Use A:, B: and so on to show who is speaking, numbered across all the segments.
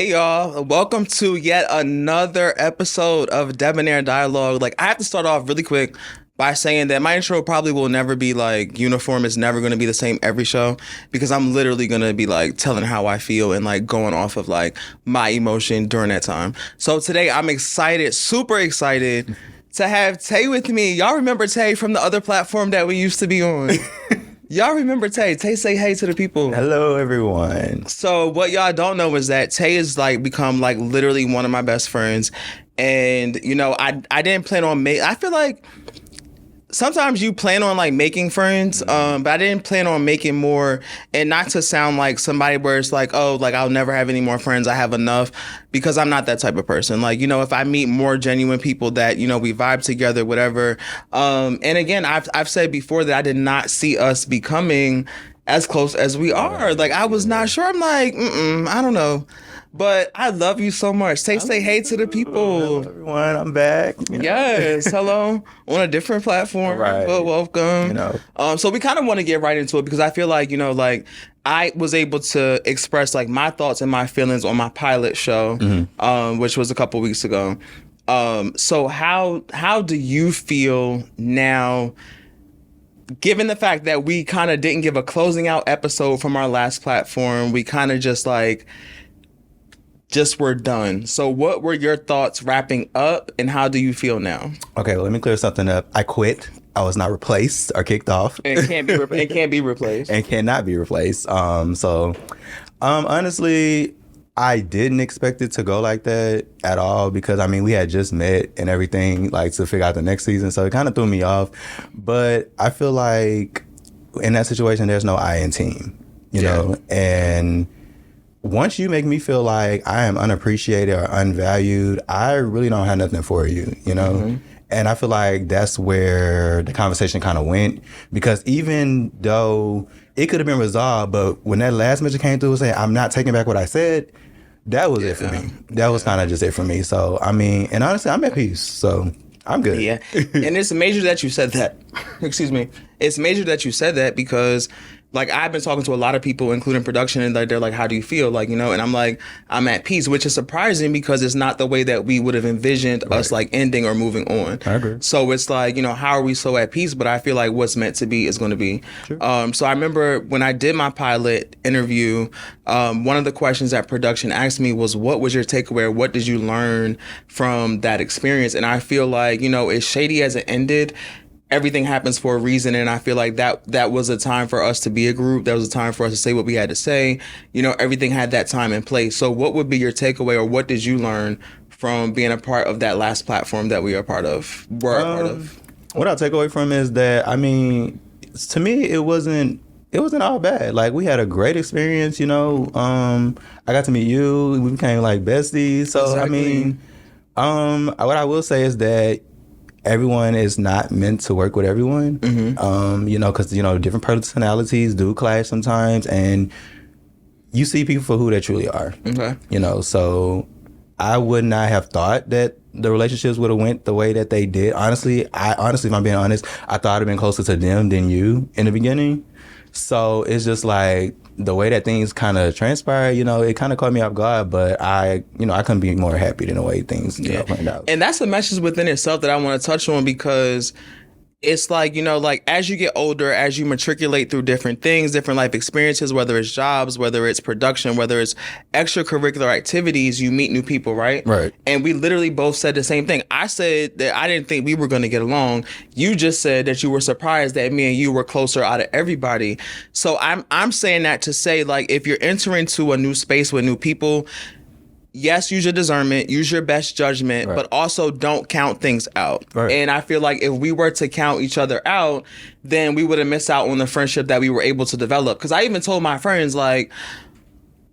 A: Hey y'all, welcome to yet another episode of Debonair Dialogue. Like, I have to start off really quick by saying that my intro probably will never be like uniform. It's never going to be the same every show because I'm literally going to be like telling how I feel and like going off of like my emotion during that time. So today I'm excited, super excited to have Tae with me. Y'all remember Tae from the other platform that we used to be on? Y'all remember Tae? Tae, say hey to the people.
B: Hello, everyone.
A: So what y'all don't know is that Tae has like become like literally one of my best friends. And, you know, I didn't plan on I feel like sometimes you plan on like making friends, but I didn't plan on making more, and not to sound like somebody where it's like, oh, like I'll never have any more friends. I have enough, because I'm not that type of person. Like, you know, if I meet more genuine people that, you know, we vibe together, whatever. And again, I've said before that I did not see us becoming as close as we are. Like, I was not sure. I'm like, I don't know. But I love you so much. Say hey to the people.
B: Hello, everyone. I'm back.
A: Yes, hello. On a different platform.
B: Right.
A: But welcome.
B: You know.
A: So we kind of want to get right into it because I feel like, you know, like I was able to express like my thoughts and my feelings on my pilot show, which was a couple weeks ago. So how do you feel now, given the fact that we kind of didn't give a closing out episode from our last platform? We kind of just were done. So what were your thoughts wrapping up, and how do you feel now?
B: Okay, well, let me clear something up. I quit. I was not replaced or kicked off.
A: And can't be replaced.
B: And cannot be replaced. Honestly, I didn't expect it to go like that at all, because I mean, we had just met and everything, like, to figure out the next season. So it kind of threw me off. But I feel like in that situation, there's no I in team, you know? And once you make me feel like I am unappreciated or unvalued, I really don't have nothing for you, you know? And I feel like that's where the conversation kind of went, because even though it could have been resolved, but when that last message came through saying, I'm not taking back what I said, that was it for me. That was kind of just it for me. So, I mean, and honestly, I'm at peace. So I'm good.
A: Yeah. And it's major that you said that. Excuse me. It's major that you said that, because like I've been talking to a lot of people, including production, and they're like, how do you feel? Like, you know, and I'm like, I'm at peace, which is surprising because it's not the way that we would have envisioned us like ending or moving on.
B: I agree.
A: So it's like, you know, how are we so at peace? But I feel like what's meant to be is going to be. Sure. So I remember when I did my pilot interview, one of the questions that production asked me was, what was your takeaway? Or what did you learn from that experience? And I feel like, you know, as shady as it ended, everything happens for a reason, and I feel like that was a time for us to be a group. That was a time for us to say what we had to say. You know, everything had that time and place. So what would be your takeaway, or what did you learn from being a part of that last platform that we are a part of?
B: What I'll take away from is that, I mean, to me, it wasn't all bad. Like, we had a great experience, you know. I got to meet you. We became like besties. So, exactly. I mean, what I will say is that everyone is not meant to work with everyone, you know, because, you know, different personalities do clash sometimes, and you see people for who they truly are. Okay. You know, so I would not have thought that the relationships would have went the way that they did. Honestly, if I'm being honest, I thought I'd have been closer to them than you in the beginning. So it's just like the way that things kind of transpired, you know, it kind of caught me off guard, but I couldn't be more happy than the way things played out.
A: And that's a message within itself that I want to touch on, because it's like, you know, like as you get older, as you matriculate through different things, different life experiences, whether it's jobs, whether it's production, whether it's extracurricular activities, you meet new people, right?
B: Right.
A: And we literally both said the same thing. I said that I didn't think we were going to get along. You just said that you were surprised that me and you were closer out of everybody. So I'm saying that to say, like, if you're entering to a new space with new people, yes, use your discernment, use your best judgment, but also don't count things out. Right. And I feel like if we were to count each other out, then we would have missed out on the friendship that we were able to develop. Because I even told my friends, like,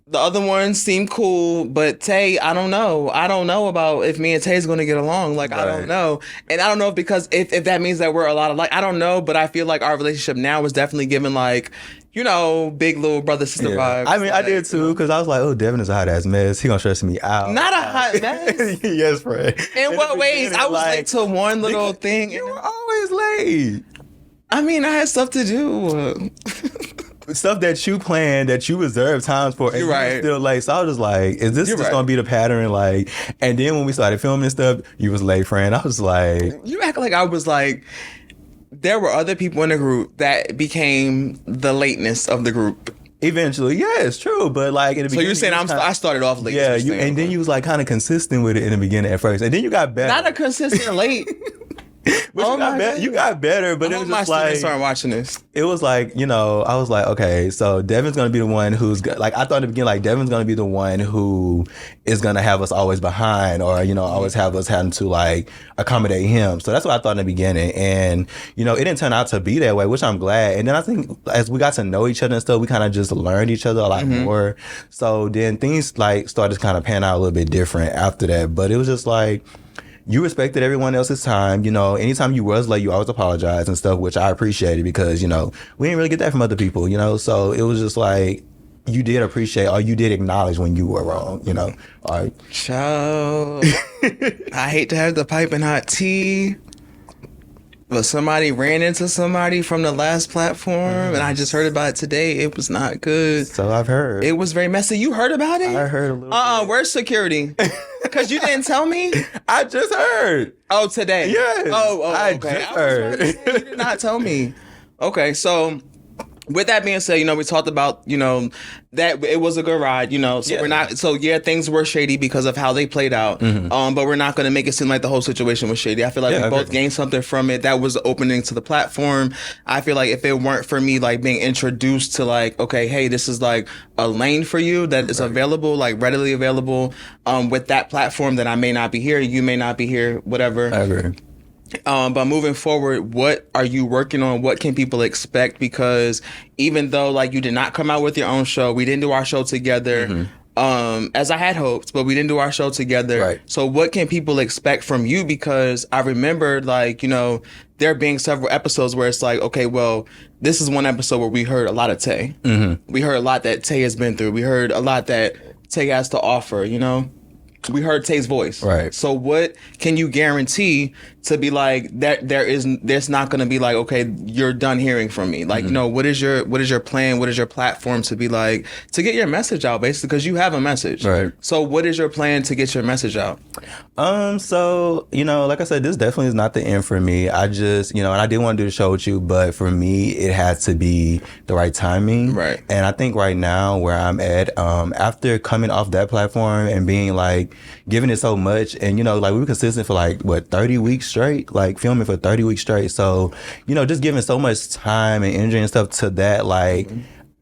A: the other ones seem cool, but Tae, I don't know. I don't know about if me and Tae's going to get along. Like, I don't know. And I don't know if that means that we're a lot of, like, I don't know, but I feel like our relationship now is definitely given, like, you know, big little brother sister vibes.
B: I mean, I did too, because I was like, oh, Devin is a hot ass mess. He gonna stress me out.
A: Not a hot mess.
B: Yes, Fred.
A: In what ways? I was late to one little thing.
B: You were always late.
A: I mean, I had stuff to do.
B: stuff that you planned that you reserved times for, and
A: You're
B: you were
A: right.
B: still late. So I was just like, is this
A: You're
B: just
A: right.
B: gonna be the pattern? Like, and then when we started filming and stuff, you was late, friend. I was like,
A: You act like I was like, there were other people in the group that became the lateness of the group.
B: eventually, yeah, it's true. But like in the
A: So
B: beginning,
A: you're saying
B: I
A: I started off late?
B: yeah,
A: is what you're saying.
B: and then you was like kind of consistent with it in the beginning at first, and then you got better.
A: Not a consistent late.
B: But
A: Oh my
B: you got better, but
A: I
B: it
A: hope
B: was
A: my
B: just
A: students
B: like
A: start watching this.
B: it was like, you know, I was like, okay, so Devin's gonna be the one who's like, I thought in the beginning, like Devin's gonna be the one who is gonna have us always behind, or you know, always have us having to like accommodate him. So that's what I thought in the beginning, and you know, it didn't turn out to be that way, which I'm glad. And then I think as we got to know each other and stuff, we kind of just learned each other a lot more. So then things like started to kind of pan out a little bit different after that. But it was just like, you respected everyone else's time. You know, anytime you was late, you always apologize and stuff, which I appreciated because, you know, we didn't really get that from other people, you know? So it was just like, you did appreciate, or you did acknowledge when you were wrong, you know? All right.
A: Child, I hate to have the piping hot tea, but somebody ran into somebody from the last platform, and I just heard about it today. It was not good.
B: So I've heard.
A: It was very messy. You heard about it?
B: I heard a little bit.
A: Where's security? Because you didn't tell me.
B: I just heard.
A: Oh, today.
B: Yes.
A: Oh,
B: I
A: okay.
B: just
A: I was about to
B: heard.
A: say, you did not tell me. Okay, so with that being said, you know, we talked about, you know, that it was a good ride, you know, so
B: Yeah.
A: we're not, so yeah, things were shady because of how they played out, but we're not going to make it seem like the whole situation was shady. I feel like
B: Yeah,
A: we
B: I
A: both
B: agree.
A: gained something from it. That was the opening to the platform. I feel like if it weren't for me, like being introduced to like, okay, hey, this is like a lane for you that is available, like readily available, with that platform, that I may not be here, you may not be here, whatever.
B: I agree.
A: But moving forward, what are you working on? What can people expect? Because even though like you did not come out with your own show, we didn't do our show together, as I had hoped, but we didn't do our show together.
B: Right.
A: So what can people expect from you? Because I remember like, you know, there being several episodes where it's like, okay, well, this is one episode where we heard a lot of Tae. We heard a lot that Tae has been through. We heard a lot that Tae has to offer, you know? We heard Tae's voice.
B: Right.
A: So what can you guarantee to be like that there's not going to be like, okay, you're done hearing from me. Like, you know, what is your plan? What is your platform to be like, to get your message out basically? Because you have a message.
B: Right.
A: So what is your plan to get your message out?
B: So, you know, like I said, this definitely is not the end for me. I just, you know, and I did want to do the show with you, but for me, it had to be the right timing.
A: Right.
B: And I think right now where I'm at, after coming off that platform and being like, giving it so much, and, you know, like we were consistent for like, 30 weeks straight, like filming for 30 weeks straight. So, you know, just giving so much time and energy and stuff to that, like,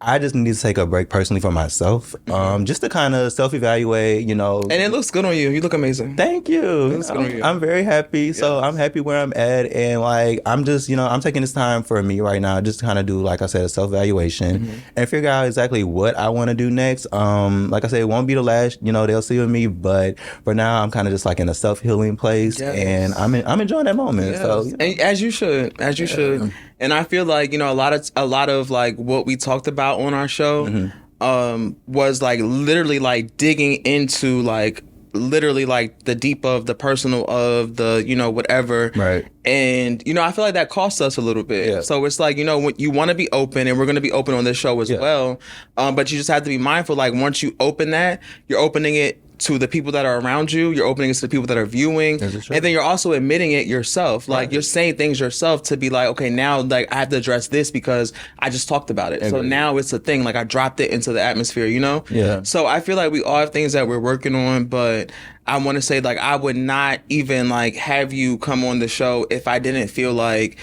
B: I just need to take a break personally for myself, just to kind of self-evaluate, you know.
A: And it looks good on you. You look amazing.
B: Thank you.
A: That's good on you.
B: I'm very happy. So I'm happy where I'm at. And like, I'm just, you know, I'm taking this time for me right now, just to kind of do, like I said, a self-evaluation and figure out exactly what I want to do next. Like I said, it won't be the last, you know, they'll see with me. But for now, I'm kind of just like in a self-healing place.
A: Yes.
B: And I'm enjoing that moment.
A: Yes.
B: So, you know.
A: And as you should. And I feel like, you know, a lot of like what we talked about on our show was like literally like digging into like literally like the deep of the personal of the, you know, whatever.
B: Right.
A: And, you know, I feel like that costs us a little bit.
B: Yeah.
A: So it's like, you know, when you want to be open, and we're going to be open on this show as well. But you just have to be mindful, like once you open that, you're opening it to the people that are around you, you're opening it to the people that are viewing, and then you're also admitting it yourself. Like you're saying things yourself to be like, okay, now like I have to address this because I just talked about it. So now it's a thing. Like I dropped it into the atmosphere, you know?
B: Yeah.
A: So I feel like we all have things that we're working on, but I want to say like I would not even like have you come on the show if I didn't feel like,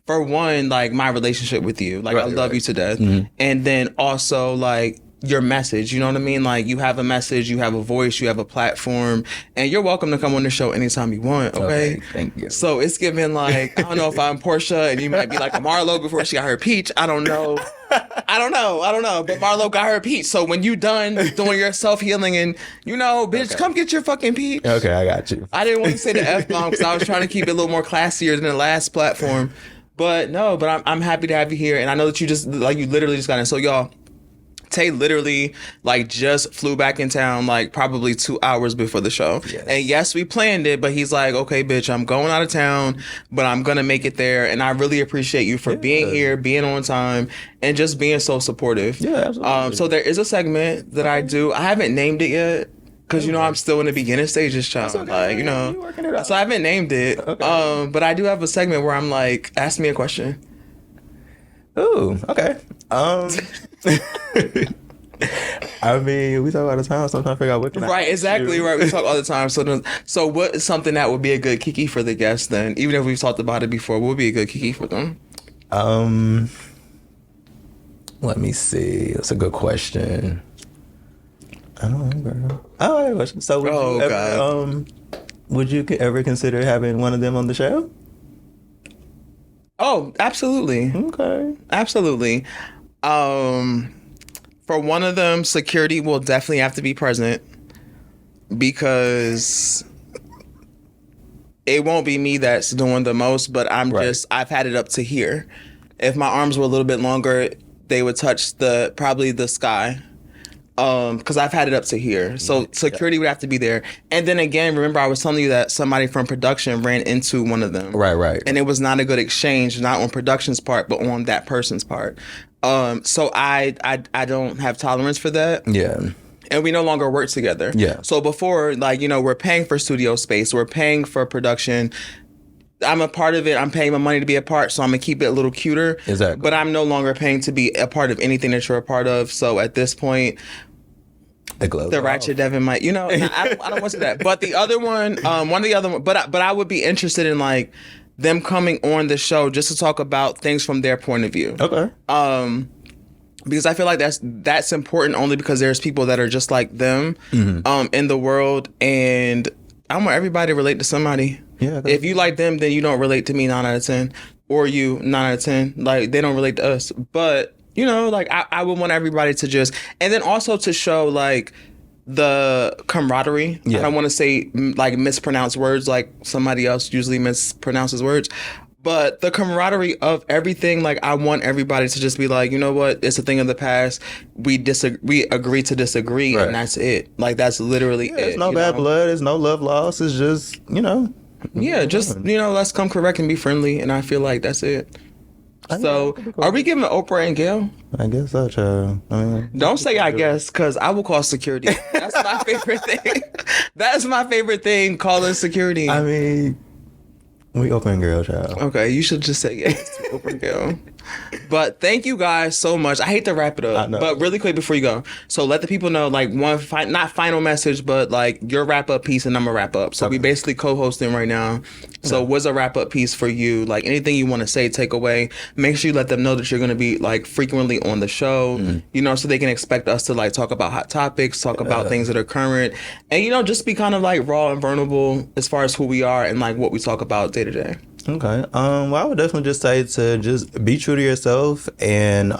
A: for one, like my relationship with you, like I love you to death, and then also like your message, you know what I mean? Like you have a message, you have a voice, you have a platform, and you're welcome to come on the show anytime you want, okay?
B: Thank you.
A: So it's giving like, I don't know if I'm Portia and you might be like a Marlo before she got her peach. I don't know. But Marlo got her peach. So when you done doing your self-healing and, you know, bitch, come get your fucking peach.
B: Okay, I got you.
A: I didn't want to say the F-bomb because I was trying to keep it a little more classier than the last platform. But no, but I'm happy to have you here. And I know that you just, like, you literally just got in. So y'all, Tay literally like just flew back in town like probably 2 hours before the show.
B: Yes.
A: And yes, we planned it, but he's like, okay, bitch, I'm going out of town, but I'm gonna make it there. And I really appreciate you for being here, being on time, and just being so supportive.
B: Yeah, absolutely.
A: So there is a segment that I do. I haven't named it yet. Cause you know I'm still in the beginning stages, child.
B: Okay,
A: like you know,
B: working it out.
A: so I haven't named it.
B: Okay.
A: But I do have a segment where I'm like, ask me a question.
B: Ooh, okay. I mean, we talk all the time, so I'm trying to figure out what.
A: Right, exactly. Right, we talk all the time. So what is something that would be a good kiki for the guests then? Even if we've talked about it before, what would be a good kiki for them?
B: Let me see. That's a good question. I don't know, girl. Oh, I have a question. So, would you ever consider having one of them on the show?
A: Oh, absolutely.
B: Okay.
A: Absolutely. For one of them, security will definitely have to be present because it won't be me that's doing the most, but I've had it up to here. If my arms were a little bit longer, they would touch probably the sky. Because I've had it up to here. So security would have to be there. And then again, remember I was telling you that somebody from production ran into one of them.
B: Right.
A: And it was not a good exchange, not on production's part, but on that person's part. So I don't have tolerance for that.
B: Yeah.
A: And we no longer work together.
B: Yeah.
A: So before, like, you know, we're paying for studio space, we're paying for production. I'm a part of it. I'm paying my money to be a part, so I'm gonna keep it a little cuter.
B: Exactly.
A: But I'm no longer paying to be a part of anything that you're a part of. So at this point, the ratchet Devin might, you know, I don't want to do that. But the other one, but I would be interested in like them coming on the show just to talk about things from their point of view.
B: Okay.
A: Because I feel like that's important only because there's people that are just like them in the world, and I want everybody to relate to somebody.
B: Yeah.
A: If you like them, then you don't relate to me 9 out of 10, or you 9 out of 10. Like they don't relate to us. But you know, like I would want everybody to just, and then also to show like the camaraderie.
B: Yeah.
A: I don't want to say like mispronounced words like somebody else usually mispronounces words. But the camaraderie of everything, like I want everybody to just be like, you know what, it's a thing of the past. We agree to disagree, and that's it. Like that's literally it.
B: There's no bad blood. There's no love lost. It's just, you know.
A: Yeah, just, you know, let's come correct and be friendly. And I feel like that's it. So, are we giving Oprah and Gail?
B: I guess so, child. I mean,
A: don't say I guess, because I will call security. That's my favorite thing. That's my favorite thing, calling security.
B: I mean, we open girl, child.
A: Okay, you should just say yes to Oprah and Gail. But thank you guys so much. I hate to wrap it up, but really quick before you go. So let the people know, like, not final message, but like your wrap up piece and I'm a wrap up. So we basically co-hosting right now. So what's a wrap up piece for you? Like anything you want to say, take away. Make sure you let them know that you're going to be like frequently on the show, you know, so they can expect us to like talk about hot topics, talk about things that are current, and, you know, just be kind of like raw and vulnerable as far as who we are and like what we talk about day to day.
B: Okay. Well, I would definitely just say to just be true to yourself and,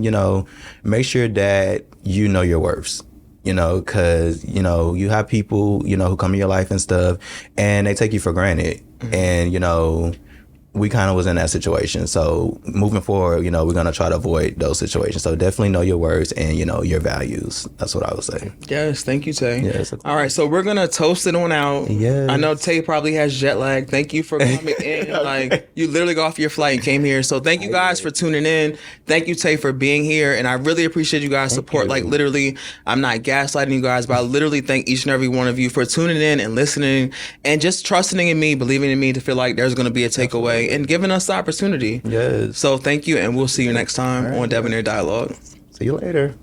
B: you know, make sure that you know your worths, you know, because, you know, you have people, you know, who come in your life and stuff and they take you for granted. And, you know, we kind of was in that situation. So moving forward, you know, we're going to try to avoid those situations. So definitely know your words and, you know, your values. That's what I would say.
A: Yes. Thank you, Tay.
B: Yes.
A: All right. So we're going to toast it on out.
B: Yes.
A: I know Tay probably has jet lag. Thank you for coming in. Like, you literally got off your flight and came here. So thank you guys for tuning in. Thank you, Tay, for being here. And I really appreciate you guys' support. Like, literally, I'm not gaslighting you guys, but I literally thank each and every one of you for tuning in and listening and just trusting in me, believing in me to feel like there's going to be a takeaway and giving us the opportunity.
B: Yes.
A: So thank you, and we'll see you next time on Debonair Dialogue.
B: See you later.